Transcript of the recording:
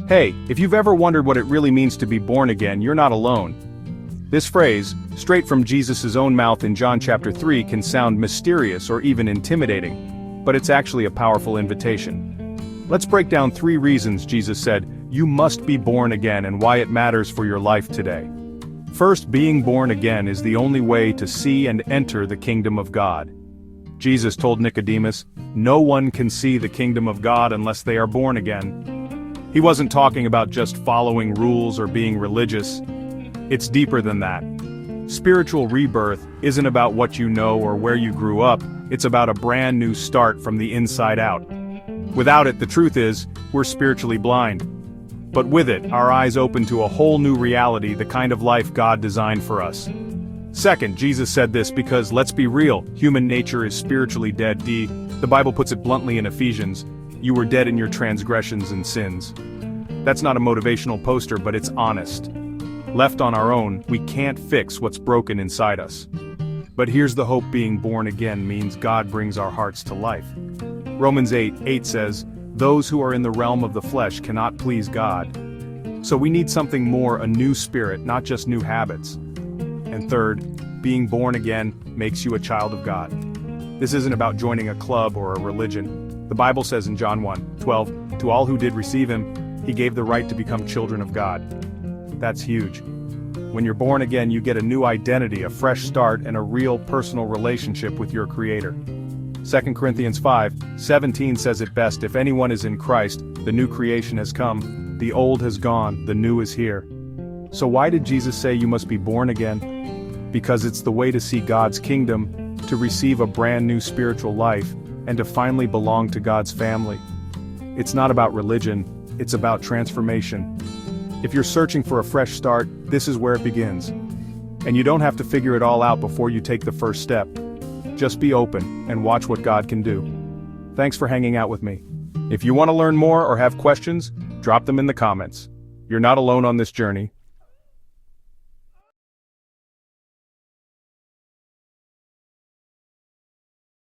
Hey, if you've ever wondered what it really means to be born again, you're not alone. This phrase, straight from Jesus' own mouth in John chapter 3, can sound mysterious or even intimidating, but it's actually a powerful invitation. Let's break down 3 reasons Jesus said, "You must be born again," and why it matters for your life today. First, being born again is the only way to see and enter the kingdom of God. Jesus told Nicodemus, "No one can see the kingdom of God unless they are born again." He wasn't talking about just following rules or being religious. It's deeper than that. Spiritual rebirth isn't about what you know or where you grew up, it's about a brand new start from the inside out. Without it, the truth is, we're spiritually blind. But with it, our eyes open to a whole new reality, the kind of life God designed for us. Second, Jesus said this because, let's be real, human nature is spiritually dead. The Bible puts it bluntly in Ephesians, "You were dead in your transgressions and sins." That's not a motivational poster, but it's honest. Left on our own, we can't fix what's broken inside us. But here's the hope: being born again means God brings our hearts to life. Romans 8:8 says, "Those who are in the realm of the flesh cannot please God." So we need something more, a new spirit, not just new habits. And third, being born again makes you a child of God. This isn't about joining a club or a religion. The Bible says in John 1:12, "To all who did receive him, he gave the right to become children of God." That's huge. When you're born again, you get a new identity, a fresh start, and a real personal relationship with your Creator. 2 Corinthians 5:17 says it best, "If anyone is in Christ, the new creation has come, the old has gone, the new is here." So why did Jesus say you must be born again? Because it's the way to see God's kingdom, to receive a brand new spiritual life, and to finally belong to God's family. It's not about religion, it's about transformation. If you're searching for a fresh start, this is where it begins. And you don't have to figure it all out before you take the first step. Just be open and watch what God can do. Thanks for hanging out with me. If you want to learn more or have questions, drop them in the comments. You're not alone on this journey.